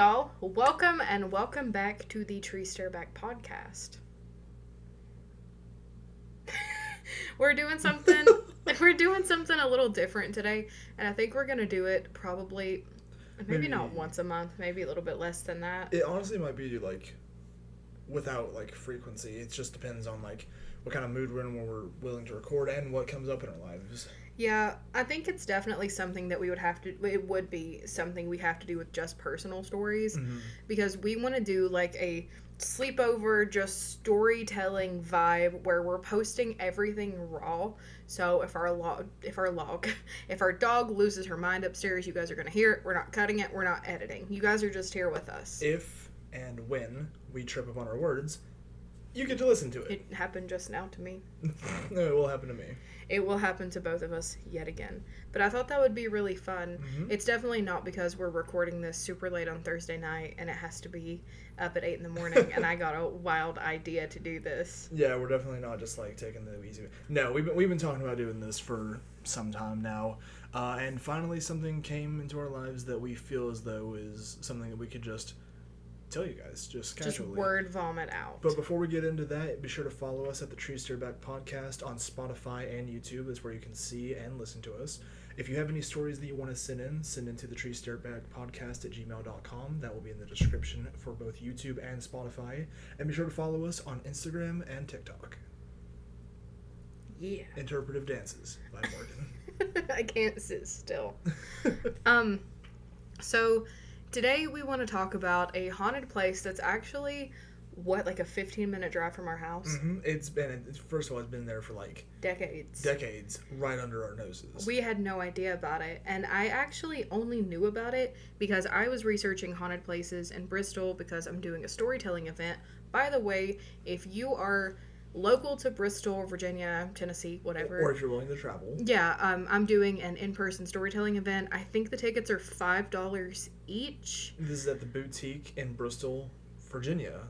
y'all, welcome back to the Tree Stare Back podcast. We're doing something a little different today, and I think we're gonna do it probably maybe not once a month, maybe a little bit less than that. It honestly might be like without like frequency. It just depends on like what kind of mood we're in when we're willing to record and what comes up in our lives. Yeah, I think it's definitely something that it would be something we have to do with just personal stories, because we want to do like a sleepover, just storytelling vibe where we're posting everything raw. So if our dog loses her mind upstairs, you guys are going to hear it. We're not cutting it. We're not editing. You guys are just here with us. If and when we trip upon our words, you get to listen to it. It happened just now to me. No, it will happen to me. It will happen to both of us yet again. But I thought that would be really fun. Mm-hmm. It's definitely not because we're recording this super late on Thursday night and it has to be up at 8 in the morning and I got a wild idea to do this. Yeah, we're definitely not just like taking the easy. No, we've been talking about doing this for some time now, and finally something came into our lives that we feel as though is something that we could just tell you guys just casually. Just word vomit out. But before we get into that, be sure to follow us at the Tree Stare Back Podcast on Spotify and YouTube. That's where you can see and listen to us. If you have any stories that you want to send in to the thetreesstarebackpodcast@gmail.com. That will be in the description for both YouTube and Spotify. And be sure to follow us on Instagram and TikTok. Yeah. Interpretive Dances by Morgan. I can't sit still. So today we want to talk about a haunted place that's actually, like a 15-minute drive from our house? Mm-hmm. First of all, it's been there for like Decades, right under our noses. We had no idea about it, and I actually only knew about it because I was researching haunted places in Bristol because I'm doing a storytelling event. By the way, if you are local to Bristol, Virginia, Tennessee, whatever, or if you're willing to travel. Yeah, I'm doing an in-person storytelling event. I think the tickets are $5 each. This is at the Boutique in Bristol, Virginia.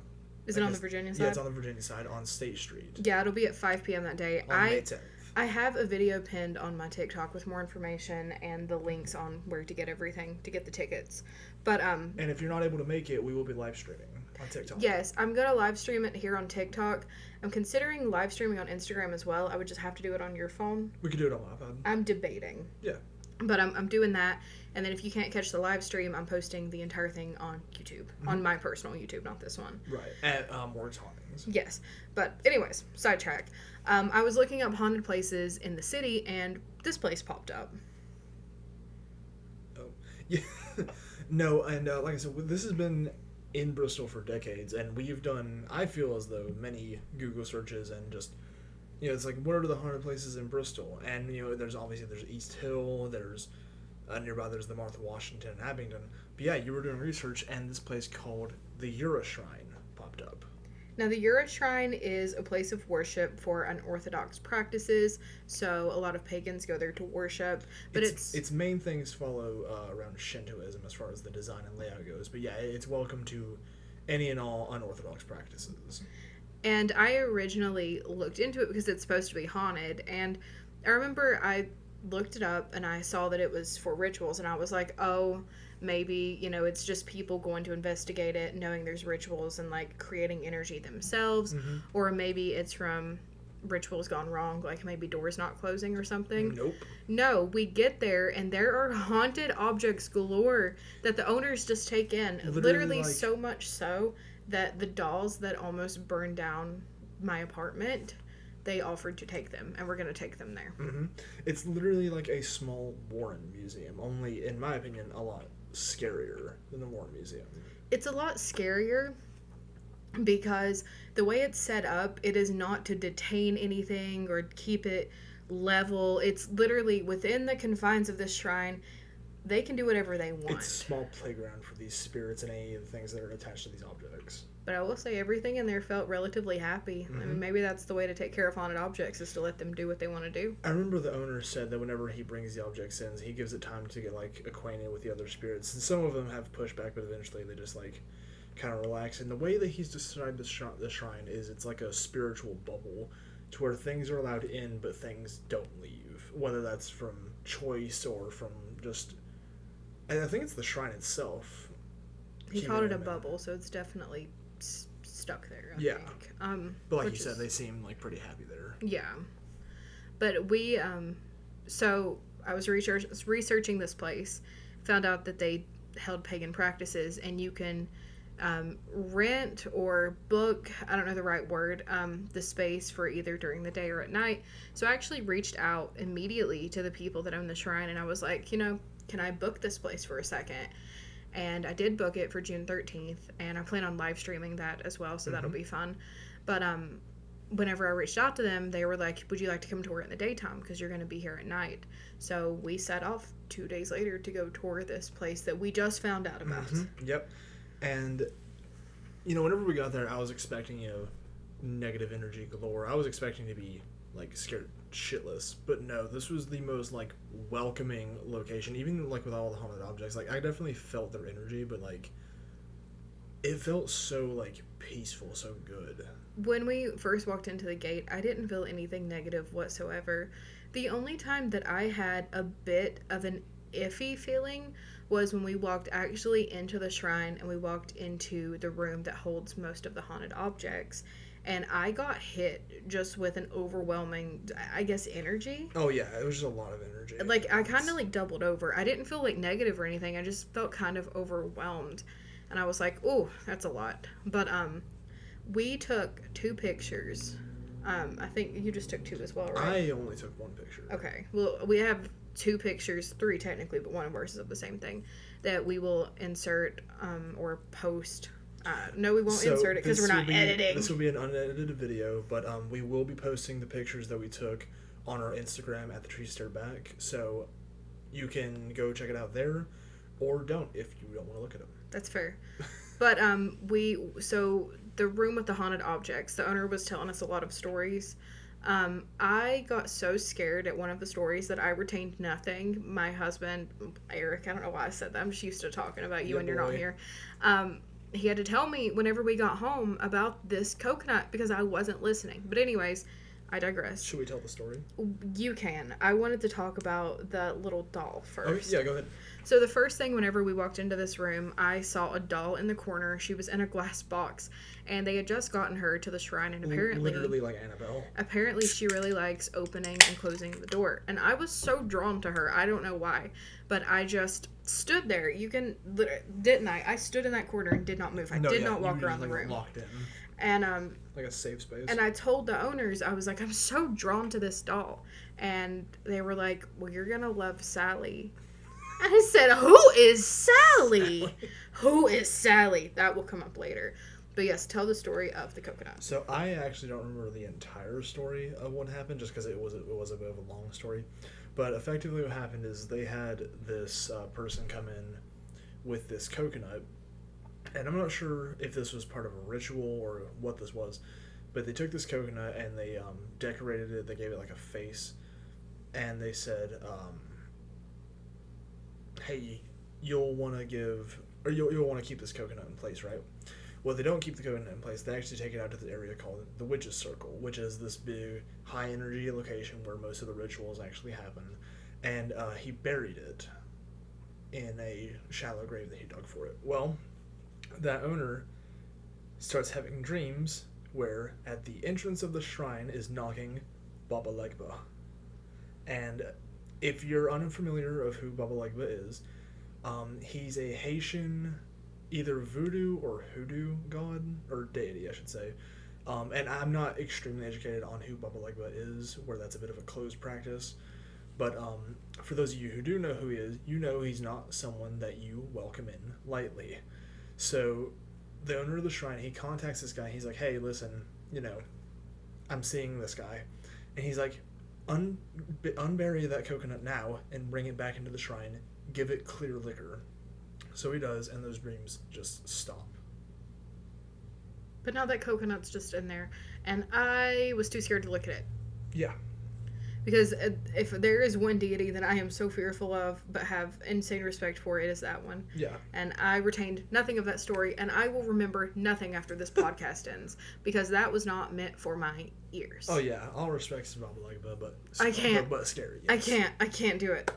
Is it on the Virginia side? Yeah, it's on the Virginia side on State Street. Yeah, it'll be at 5 p.m. that day. On May 10th. I have a video pinned on my TikTok with more information and the links on where to get everything, to get the tickets. But and if you're not able to make it, we will be live streaming on TikTok. Yes, I'm going to live stream it here on TikTok. I'm considering live streaming on Instagram as well. I would just have to do it on your phone. We could do it on my iPad. I'm debating. Yeah. But I'm doing that, and then if you can't catch the live stream, I'm posting the entire thing on YouTube, on my personal YouTube, not this one. Right, at Morgshauntings. Yes, but anyways, sidetrack. I was looking up haunted places in the city, and this place popped up. Oh, yeah. No, and like I said, this has been in Bristol for decades, and we've done, I feel as though, many Google searches and just, it's like, what are the haunted places in Bristol? And, there's East Hill, there's nearby, there's the Martha Washington and Abingdon. But yeah, you were doing research, and this place called the Ura Shrine popped up. Now, the Ura Shrine is a place of worship for unorthodox practices, so a lot of pagans go there to worship. But its main things follow around Shintoism as far as the design and layout goes. But yeah, it's welcome to any and all unorthodox practices. And I originally looked into it because it's supposed to be haunted, and I remember I looked it up and I saw that it was for rituals, and I was like, oh, maybe, it's just people going to investigate it, knowing there's rituals and like creating energy themselves, or maybe it's from rituals gone wrong, like maybe doors not closing or something. Nope. No, we get there and there are haunted objects galore that the owners just take in. Literally like, so much so that the dolls that almost burned down my apartment, they offered to take them, and we're going to take them there. It's literally like a small Warren Museum, only, in my opinion, a lot scarier than the Warren Museum. It's a lot scarier because the way it's set up, it is not to detain anything or keep it level. It's literally within the confines of this shrine. They can do whatever they want. It's a small playground for these spirits and any of the things that are attached to these objects. But I will say everything in there felt relatively happy. I mean, maybe that's the way to take care of haunted objects, is to let them do what they want to do. I remember the owner said that whenever he brings the objects in, he gives it time to get like acquainted with the other spirits. And some of them have pushback, but eventually they just like kind of relax. And the way that he's described the shrine is it's like a spiritual bubble to where things are allowed in, but things don't leave. Whether that's from choice or from just... And I think it's the shrine itself. He called it a bubble, so it's definitely stuck there, I think. But like you said, they seem like pretty happy there. Yeah. But we, so I was researching this place, found out that they held pagan practices, and you can rent or book, I don't know the right word, the space for either during the day or at night. So I actually reached out immediately to the people that own the shrine, and I was like, can I book this place for a second? And I did book it for June 13th, and I plan on live streaming that as well, so that'll be fun. But whenever I reached out to them, they were like, would you like to come tour it in the daytime, because you're going to be here at night? So we set off 2 days later to go tour this place that we just found out about. Yep. And, whenever we got there, I was expecting, negative energy galore. I was expecting to be, like, scared shitless. But no, this was the most, like, welcoming location. Even, like, with all the haunted objects. Like, I definitely felt their energy, but, like, it felt so, like, peaceful, so good. When we first walked into the gate, I didn't feel anything negative whatsoever. The only time that I had a bit of an iffy feeling was when we walked actually into the shrine and we walked into the room that holds most of the haunted objects. And I got hit just with an overwhelming, I guess, energy. Oh, yeah. It was just a lot of energy. Like, I kind of, like, doubled over. I didn't feel, like, negative or anything. I just felt kind of overwhelmed. And I was like, ooh, that's a lot. But, we took 2 pictures. I think you just took 2 as well, right? I only took 1 picture. Okay. Well, we have 2 pictures, 3 technically, but 1 of ours is of the same thing, that we will insert or post. No, we won't insert it because we're not editing. This will be an unedited video, but we will be posting the pictures that we took on our Instagram at thetreesstareback, so you can go check it out there, or don't if you don't want to look at them. That's fair. But so the room with the haunted objects, the owner was telling us a lot of stories. I got so scared at one of the stories that I retained nothing. My husband, Eric, I don't know why I said that. I'm just used to talking about you when you're not here. He had to tell me whenever we got home about this coconut because I wasn't listening. But anyways, I digress. Should we tell the story? You can. I wanted to talk about the little doll first. Oh, yeah, go ahead. So the first thing whenever we walked into this room, I saw a doll in the corner. She was in a glass box, and they had just gotten her to the shrine, and apparently... Literally like Annabelle. Apparently she really likes opening and closing the door, and I was so drawn to her. I don't know why, but I just stood there. Didn't I? I stood in that corner and did not move. I did not walk around the room. Locked in. And like a safe space. And I told the owners, I was like, I'm so drawn to this doll, and they were like, well, you're gonna love Sally. I said, who is Sally? Who is Sally? That will come up later. But yes, tell the story of the coconut. So I actually don't remember the entire story of what happened, just because it was a bit of a long story. But effectively what happened is they had this person come in with this coconut, and I'm not sure if this was part of a ritual or what this was, but they took this coconut and they decorated it. They gave it like a face, and they said, hey, you'll want to you'll want to keep this coconut in place, right? Well, they don't keep the coconut in place. They actually take it out to the area called the Witch's Circle, which is this big, high-energy location where most of the rituals actually happen. And he buried it in a shallow grave that he dug for it. Well, that owner starts having dreams where at the entrance of the shrine is knocking Baba Legba. And if you're unfamiliar of who Baba Legba is, he's a Haitian, either voodoo or hoodoo god, or deity, I should say. And I'm not extremely educated on who Baba Legba is, where that's a bit of a closed practice. But for those of you who do know who he is, you know he's not someone that you welcome in lightly. So the owner of the shrine, he contacts this guy. He's like, hey, listen, I'm seeing this guy. And he's like, unbury that coconut now and bring it back into the shrine. Give it clear liquor. So he does, and those dreams just stop. But now that coconut's just in there, and I was too scared to look at it. Yeah. Because if there is one deity that I am so fearful of, but have insane respect for, it is that one. Yeah. And I retained nothing of that story, and I will remember nothing after this podcast ends, because that was not meant for my ears. Oh yeah, all respects to Baba Legba, but I can't. But scary. Yes. I can't do it.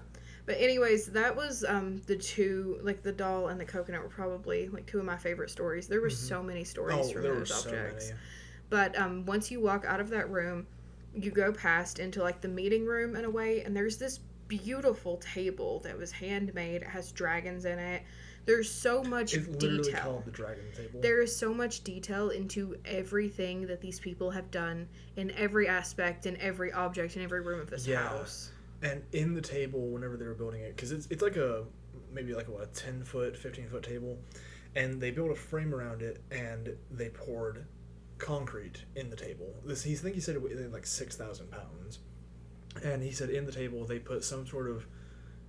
But anyways, that was the two, like the doll and the coconut were probably like two of my favorite stories. There were so many stories from those objects. So but once you walk out of that room, you go past into like the meeting room in a way, and there's this beautiful table that was handmade. It has dragons in it. There's so much detail. It's literally called the dragon table. There is so much detail into everything that these people have done in every aspect, in every object, in every room of this house. And in the table, whenever they were building it, because it's like maybe like a 10-foot, 15-foot table, and they built a frame around it, and they poured concrete in the table. I think he said it weighed like 6,000 pounds. And he said in the table they put some sort of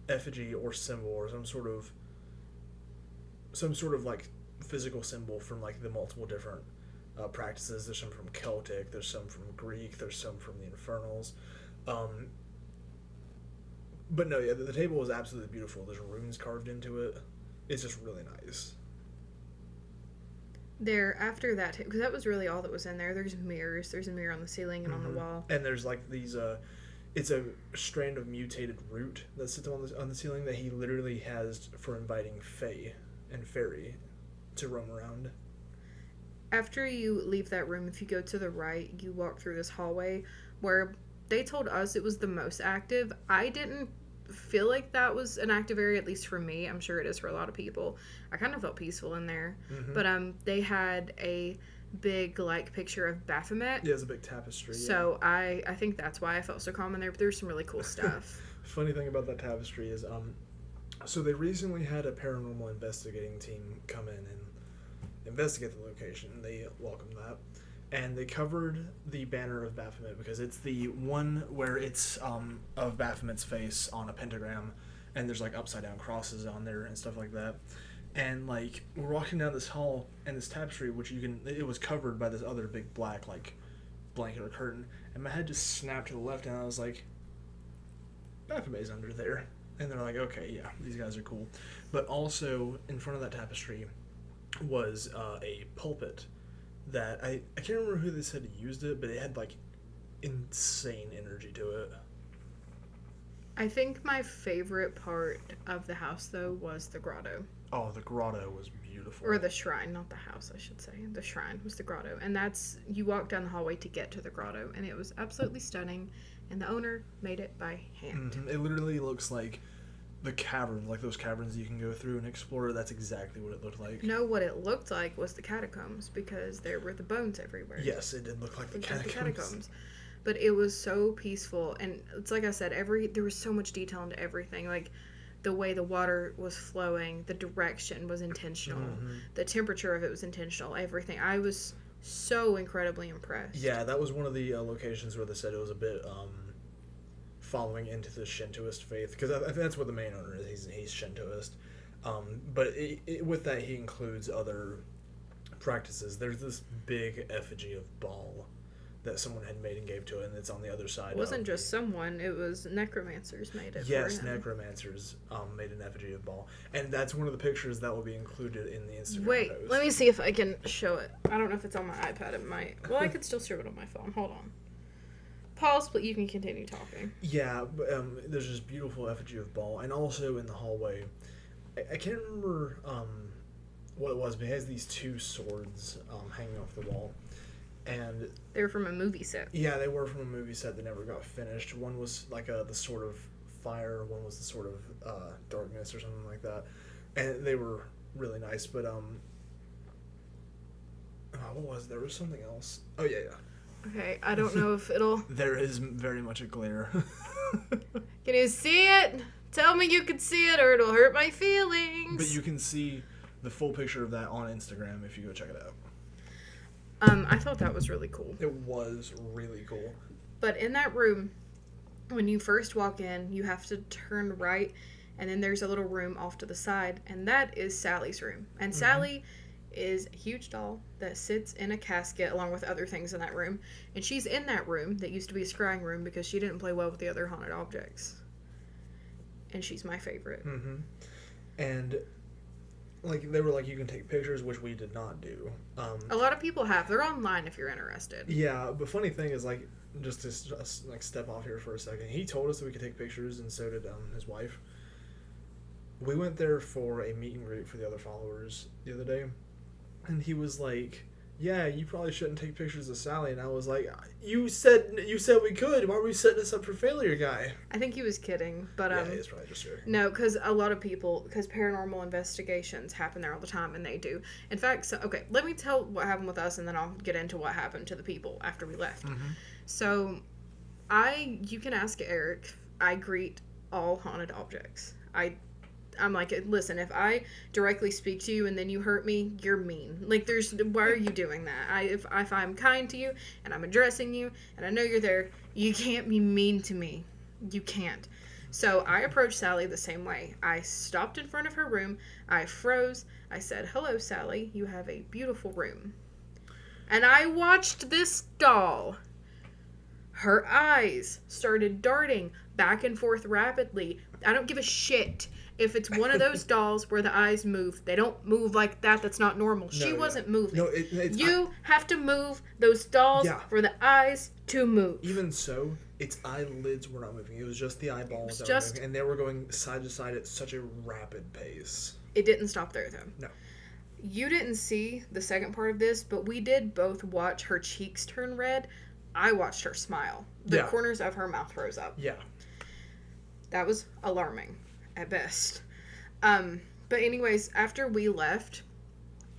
effigy or symbol or some sort of like physical symbol from like the multiple different practices. There's some from Celtic, there's some from Greek, there's some from the Infernals. But no, the table is absolutely beautiful. There's runes carved into it. It's just really nice. There, after that, because that was really all that was in there. There's mirrors. There's a mirror on the ceiling and on the wall. And there's like these, it's a strand of mutated root that sits on the ceiling that he literally has for inviting fae and fairy to roam around. After you leave that room, if you go to the right, you walk through this hallway where they told us it was the most active. I didn't feel like that was an active area, at least for me. I'm sure it is for a lot of people. I kind of felt peaceful in there. But they had a big like picture of Baphomet. Yeah, it's a big tapestry. So I think that's why I felt so calm in there. But there's some really cool stuff. Funny thing about that tapestry is so they recently had a paranormal investigating team come in and investigate the location. They welcomed that. And they covered the banner of Baphomet because it's the one where it's of Baphomet's face on a pentagram, and there's like upside down crosses on there and stuff like that. And like we're walking down this hall, and this tapestry, it was covered by this other big black like blanket or curtain, and my head just snapped to the left, and I was like, Baphomet's under there. And they're like, okay, yeah, these guys are cool. But also in front of that tapestry was a pulpit that I can't remember who they said used it, but it had like insane energy to it. I think my favorite part of the house though was the grotto. Oh, the grotto was beautiful. Or the shrine, not the house, I should say. The shrine was the grotto. And you walk down the hallway to get to the grotto, and it was absolutely stunning, and the owner made it by hand. It literally looks like the cavern, like those caverns you can go through and explore. That's exactly what it looked like. No, what it looked like was the catacombs, because there were the bones everywhere. Yes, it did look like the catacombs. But it was so peaceful, and it's like I said, there was so much detail into everything. Like the way the water was flowing, the direction was intentional, the temperature of it was intentional, everything. I was so incredibly impressed. Yeah, that was one of the locations where they said it was a bit following into the Shintoist faith, because I think that's what the main owner is. He's Shintoist, but with that he includes other practices. There's this big effigy of Baal that someone had made and gave to it, and it's on the other side. It wasn't just someone, it was necromancers made it. Yes, necromancers made an effigy of Baal, and that's one of the pictures that will be included in the Instagram post. Let me see if I can show it. I don't know if it's on my iPad. It might. Well, I could still show it on my phone. Hold on. Pause, but you can continue talking. Yeah, but, there's this beautiful effigy of Baal, and also in the hallway, I can't remember what it was, but it has these two swords hanging off the wall. And they were from a movie set. Yeah, they were from a movie set that never got finished. One was like the sword of fire, one was the sword of darkness or something like that. And they were really nice, but what was it? There was something else. Oh yeah. Okay, I don't know if it'll... There is very much a glare. Can you see it? Tell me you can see it or it'll hurt my feelings. But you can see the full picture of that on Instagram if you go check it out. I thought that was really cool. It was really cool. But in that room, when you first walk in, you have to turn right, and then there's a little room off to the side, and that is Sally's room. And Sally is a huge doll that sits in a casket along with other things in that room. And she's in that room that used to be a scrying room because she didn't play well with the other haunted objects. And she's my favorite. And... like, they were like, you can take pictures, which we did not do. A lot of people have. They're online if you're interested. Yeah, but funny thing is, like, just to like step off here for a second, he told us that we could take pictures, and so did his wife. we went there for a meet and greet for the other followers the other day, and he was like, yeah, you probably shouldn't take pictures of Sally. And I was like, you said we could. Why are we setting us up for failure, guy? I think he was kidding, but yeah, he's probably just joking. No, because a lot of people, because paranormal investigations happen there all the time, and they do. In fact, okay, let me tell what happened with us, and then I'll get into what happened to the people after we left. Mm-hmm. So, you can ask Eric. I greet all haunted objects. I'm like, listen, if I directly speak to you and then you hurt me, you're mean. Like, why are you doing that? If I'm kind to you and I'm addressing you and I know you're there, you can't be mean to me. You can't. So I approached Sally the same way. I stopped in front of her room. I froze. I said, hello, Sally. You have a beautiful room. And I watched this doll. Her eyes started darting back and forth rapidly. I don't give a shit if it's one of those dolls where the eyes move. They don't move like that. That's not normal. She wasn't moving. No, you have to move those dolls for the eyes to move. Even so, its eyelids were not moving. It was just the eyeballs that were moving, and they were going side to side at such a rapid pace. It didn't stop there, though. No. You didn't see the second part of this, but we did both watch her cheeks turn red. I watched her smile. The corners of her mouth rose up. Yeah. That was alarming, at best. But anyways, after we left,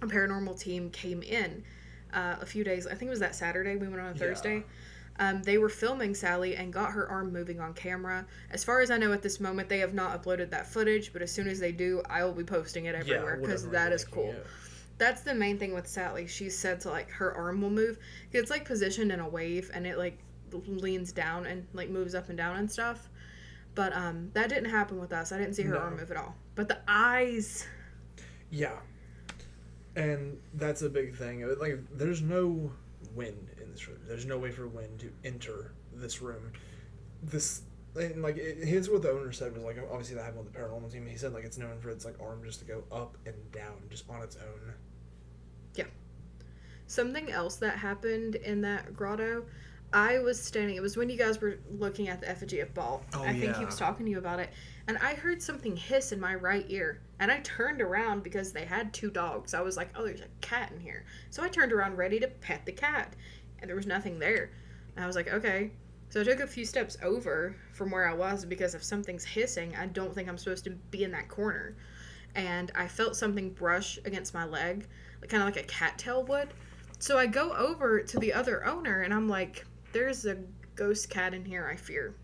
a paranormal team came in a few days. I think it was that Saturday. We went on a Thursday. They were filming Sally and got her arm moving on camera. As far as I know at this moment, they have not uploaded that footage, but as soon as they do, I will be posting it everywhere because that is cool. Yeah. That's the main thing with Sally. She said to, like, her arm will move. It's, like, positioned in a wave, and it, like, leans down and, like, moves up and down and stuff. But that didn't happen with us. I didn't see her arm move at all. But the eyes. Yeah. And that's a big thing. Like, there's no wind in this room. There's no way for wind to enter this room. And, like, here's what the owner said was, like, obviously that happened with the paranormal team. He said, like, it's known for its, like, arm just to go up and down just on its own. Yeah. Something else that happened in that grotto, I was standing, it was when you guys were looking at the effigy of Baal. I think he was talking to you about it. And I heard something hiss in my right ear. And I turned around because they had 2 dogs. I was like, oh, there's a cat in here. So I turned around ready to pet the cat. And there was nothing there. And I was like, okay. So I took a few steps over from where I was because if something's hissing, I don't think I'm supposed to be in that corner. And I felt something brush against my leg, like, kind of like a cattail would. So I go over to the other owner and I'm like, there's a ghost cat in here, I fear.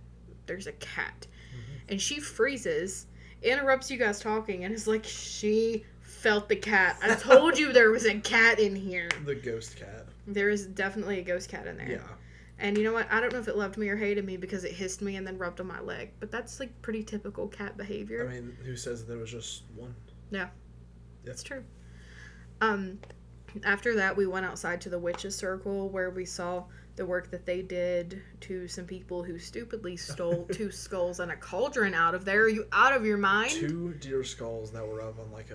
There's a cat. Mm-hmm. And she freezes, interrupts you guys talking, and is like, she felt the cat. I told you there was a cat in here. The ghost cat. There is definitely a ghost cat in there. Yeah. And you know what? I don't know if it loved me or hated me because it hissed me and then rubbed on my leg. But that's, like, pretty typical cat behavior. I mean, who says that there was just one? Yeah. That's true. After that, we went outside to the Witches' Circle where we saw the work that they did to some people who stupidly stole 2 skulls and a cauldron out of there. Are you out of your mind? 2 deer skulls that were up on, like,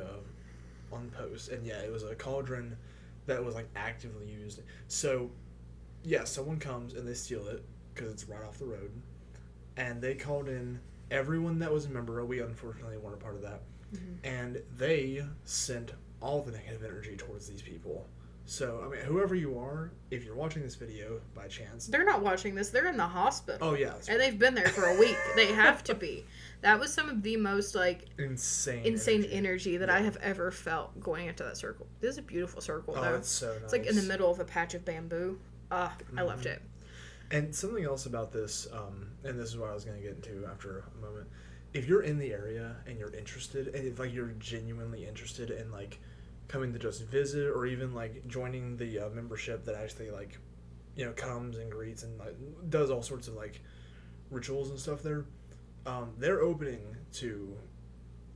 on post. And, yeah, it was a cauldron that was, like, actively used. So... yeah, someone comes and they steal it because it's right off the road, and they called in everyone that was a member. We unfortunately weren't a part of that, and they sent all the negative energy towards these people. So, I mean, whoever you are, if you're watching this video by chance... they're not watching this. They're in the hospital. Oh, yeah. And they've been there for a week. They have to be. That was some of the most, like... insane energy that I have ever felt going into that circle. This is a beautiful circle, though. Oh, it's so nice. It's, like, in the middle of a patch of bamboo. I loved it. And something else about this, and this is what I was going to get into after a moment. If you're in the area and you're interested, and if, like, you're genuinely interested in, like, coming to just visit or even, like, joining the membership that actually, like, you know, comes and greets and, like, does all sorts of, like, rituals and stuff there, they're open to,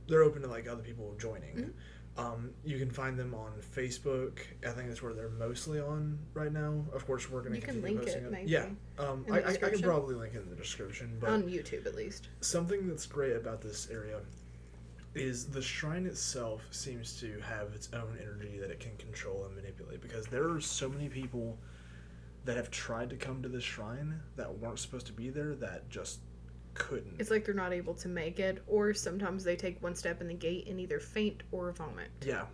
like, other people joining. Mm-hmm. You can find them on Facebook. I think that's where they're mostly on right now. Of course, we're going to continue posting it. Maybe. Yeah, I can probably link it in the description. But on YouTube, at least. Something that's great about this area is the shrine itself seems to have its own energy that it can control and manipulate, because there are so many people that have tried to come to this shrine that weren't supposed to be there that just couldn't. It's like they're not able to make it, or sometimes they take one step in the gate and either faint or vomit. Yeah.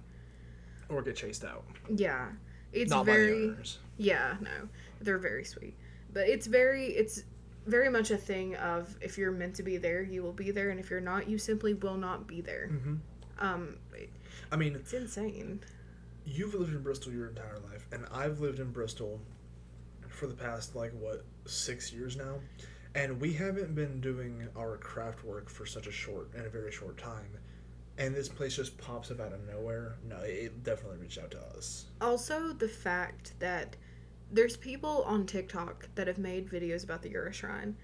Or get chased out. Yeah. It's not very... by the owners. Yeah, no. They're very sweet. But it's very much a thing of if you're meant to be there, you will be there, and if you're not, you simply will not be there. Mm-hmm. I mean... It's insane. You've lived in Bristol your entire life, and I've lived in Bristol for the past, 6 years now, and we haven't been doing our craft work for a very short time, and this place just pops up out of nowhere. No, it definitely reached out to us. Also, the fact that there's people on TikTok that have made videos about the Ura Shrine.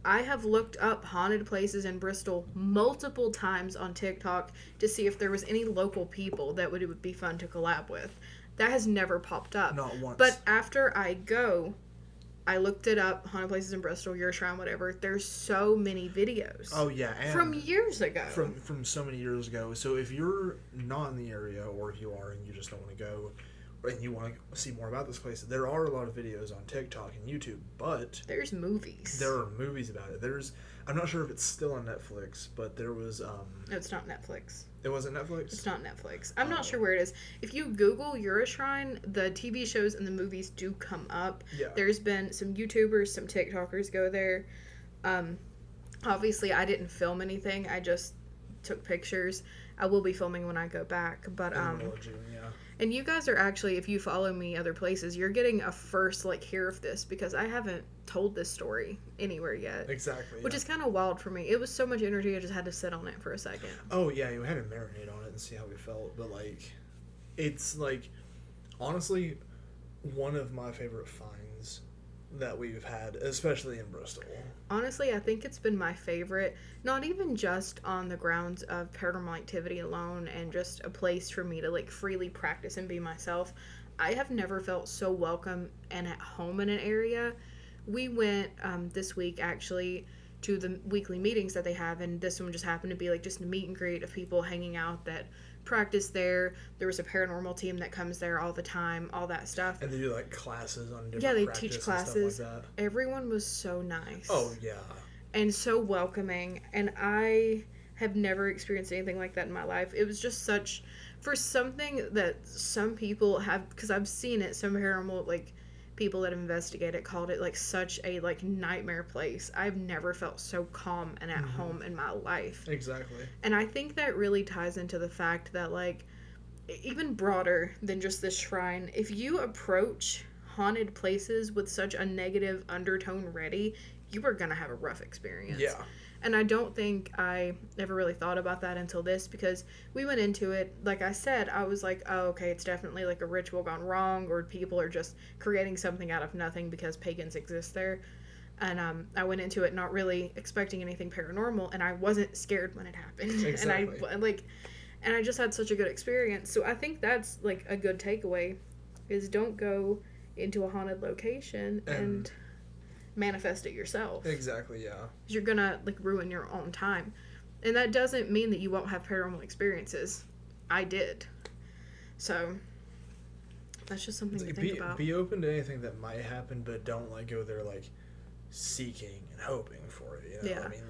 I have looked up haunted places in Bristol multiple times on TikTok to see if there was any local people that would be fun to collab with. That has never popped up. Not once. But after I looked it up, haunted places in Bristol, Ura Shrine, whatever. There's so many videos. Oh yeah, and from years ago. From so many years ago. So if you're not in the area, or if you are and you just don't want to go, and you want to see more about this place, there are a lot of videos on TikTok and YouTube, but... There's movies. There are movies about it. I'm not sure if it's still on Netflix, but there was... No, it's not Netflix. It wasn't Netflix? It's not Netflix. I'm not sure where it is. If you Google Ura Shrine, the TV shows and the movies do come up. Yeah. There's been some YouTubers, some TikTokers go there. Obviously, I didn't film anything. I just took pictures. I will be filming when I go back, but... In the middle of June, yeah. And you guys are actually, if you follow me other places, you're getting a first, hear of this, because I haven't told this story anywhere yet. Exactly. Which is kind of wild for me. It was so much energy, I just had to sit on it for a second. Oh, yeah, you had to marinate on it and see how we felt, but, it's, honestly, one of my favorite finds that we've had, especially in Bristol. Honestly, I think it's been my favorite, not even just on the grounds of paranormal activity alone and just a place for me to freely practice and be myself. I have never felt so welcome and at home in an area. We went this week actually to the weekly meetings that they have, and this one just happened to be just a meet and greet of people hanging out that practice there. There was a paranormal team that comes there all the time, all that stuff. And they do classes on different they practice teach and classes. Stuff like that. Everyone was so nice. Oh yeah. And so welcoming, and I have never experienced anything like that in my life. It was just such, for something that some people have, because I've seen it, some paranormal people that investigate it called it such a nightmare place. I've never felt so calm and at home in my life. Exactly. And I think that really ties into the fact that even broader than just this shrine, if you approach haunted places with such a negative undertone ready, you are gonna have a rough experience. Yeah. And I don't think I ever really thought about that until this, because we went into it, like I said, I was like, oh, okay, it's definitely a ritual gone wrong, or people are just creating something out of nothing because pagans exist there. And I went into it not really expecting anything paranormal, and I wasn't scared when it happened. Exactly. And I just had such a good experience. So I think that's a good takeaway, is don't go into a haunted location and manifest it yourself. Exactly, yeah. You're gonna ruin your own time. And that doesn't mean that you won't have paranormal experiences. I did. So that's just something to think about. Be open to anything that might happen, but don't go there seeking and hoping for it. Yeah. I mean,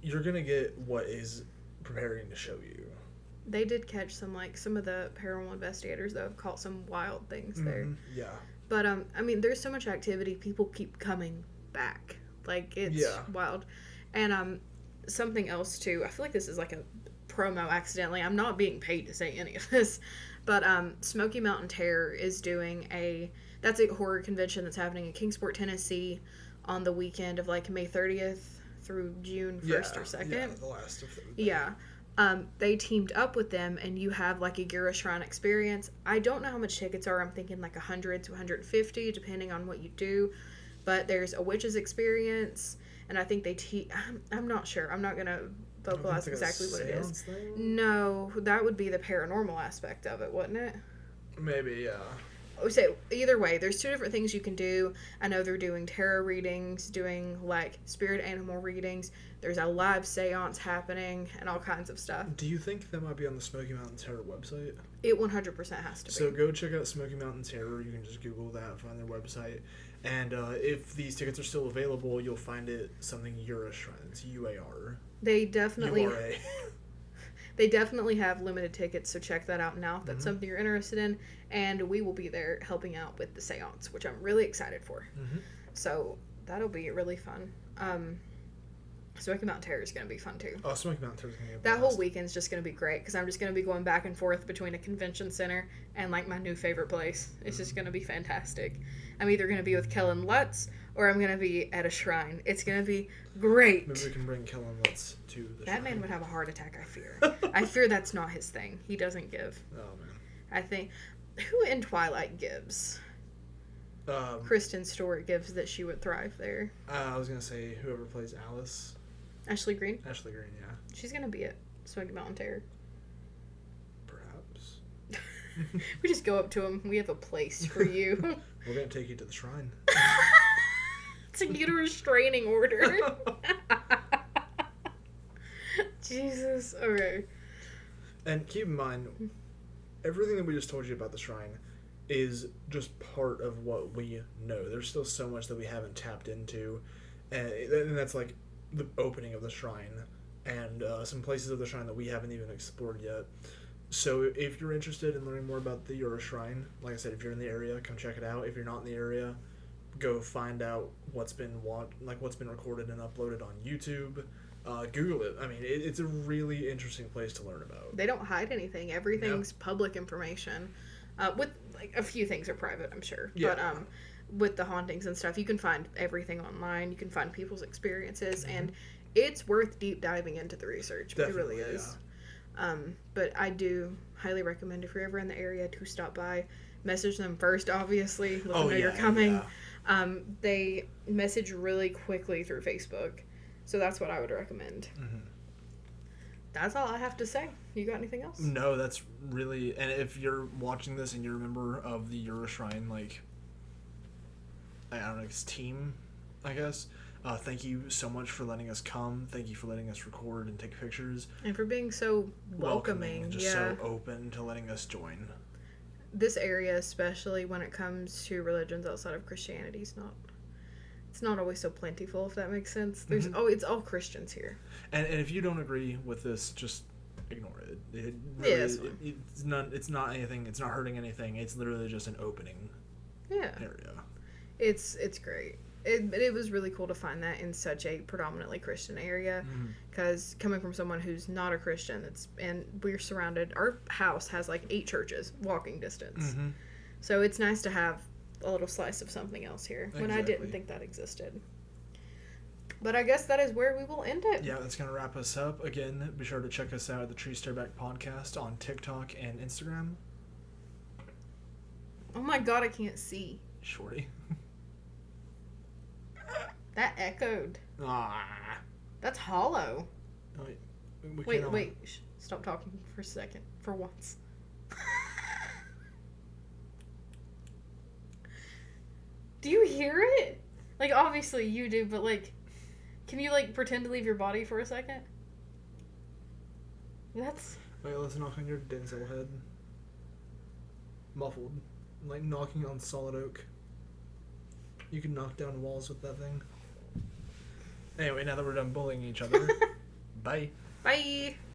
you're gonna get what is preparing to show you. They did catch some of the paranormal investigators though have caught some wild things there. Yeah. But I mean, there's so much activity. People keep coming back. It's wild. And something else too. I feel like this is a promo accidentally. I'm not being paid to say any of this, but Smoky Mountain Terror is doing that's a horror convention that's happening in Kingsport, Tennessee, on the weekend of May 30th through June 1st or 2nd. Yeah, the last of them. Yeah. They teamed up with them, and you have a Ura Shrine experience. I don't know how much tickets are. I'm thinking 100 to 150, depending on what you do. But there's a witch's experience, and I think I'm not sure. I'm not gonna vocalize exactly what it is. Thing? No, that would be the paranormal aspect of it, wouldn't it? Maybe, yeah. So either way, there's two different things you can do. I know they're doing tarot readings, doing spirit animal readings. There's a live seance happening and all kinds of stuff. Do you think that might be on the Smoky Mountain Terror website? It 100% has to be. So go check out Smoky Mountain Terror. You can just Google that, find their website. And if these tickets are still available, you'll find it something Ura Shrine. It's UAR. They definitely... URA. They definitely have limited tickets, so check that out now if that's something you're interested in. And we will be there helping out with the seance, which I'm really excited for. So that'll be really fun. Smoky Mountain Terror is going to be fun too. Oh, Smoky Mountain Terror is going to be a That blast. whole weekend's just going to be great because I'm just going to be going back and forth between a convention center and like my new favorite place. It's just going to be fantastic. I'm either going to be with Kellen Lutz or I'm going to be at a shrine. It's going to be great. Maybe we can bring Kellen Lutz to the That shrine. man would have a heart attack, I fear. I fear that's not his thing. He doesn't give. Oh, man. I think... Who in Twilight gives? Kristen Stewart gives that she would thrive there. I was going to say whoever plays Alice. Ashley Greene? Ashley Greene, yeah. She's going to be at Smoky Mountain Terror. Perhaps. We just go up to him. We have a place for you. We're going to take you to the shrine. To get a restraining order. Jesus. Okay. And keep in mind, everything that we just told you about the shrine is just part of what we know. There's still so much that we haven't tapped into. And that's like the opening of the shrine and some places of the shrine that we haven't even explored yet. So if you're interested in learning more about the Ura Shrine, like I said, if you're in the area, come check it out. If you're not in the area, go find out what's been recorded and uploaded on YouTube. Google it. I mean, it's a really interesting place to learn about. They don't hide anything. Everything's public information. With like a few things are private, I'm sure. Yeah. But with the hauntings and stuff, you can find everything online. You can find people's experiences, and it's worth deep diving into the research. Definitely, it really is. But I do highly recommend if you're ever in the area to stop by. Message them first, obviously. Let them know you're coming. Yeah. They message really quickly through Facebook. So that's what I would recommend. That's all I have to say. You got anything else? No, that's really... And if you're watching this and you're a member of the Ura Shrine, like... I don't know, it's team, I guess. Thank you so much for letting us come. Thank you for letting us record and take pictures. And for being so welcoming. Just so open to letting us join. This area, especially when it comes to religions outside of Christianity, it's not always so plentiful, if that makes sense. There's it's all Christians here. And if you don't agree with this, just ignore it. It really, it's not anything. It's not hurting anything. It's literally just an opening area. It's great. It was really cool to find that in such a predominantly Christian area, because coming from someone who's not a Christian, and we're surrounded. Our house has like 8 churches walking distance, so it's nice to have a little slice of something else here when I didn't think that existed. But I guess that is where we will end it. Yeah, that's gonna wrap us up. Again, be sure to check us out at the Tree Stare Back Podcast on TikTok and Instagram. Oh my god, I can't see. Shorty. That echoed. Ah. That's hollow. Oh, wait. Stop talking for a second. For once. Do you hear it? Like, obviously you do, but like, can you like pretend to leave your body for a second? That's... Wait, let's knock on your Denzel head. Muffled. Like knocking on solid oak. You can knock down walls with that thing. Anyway, now that we're done bullying each other, bye. Bye.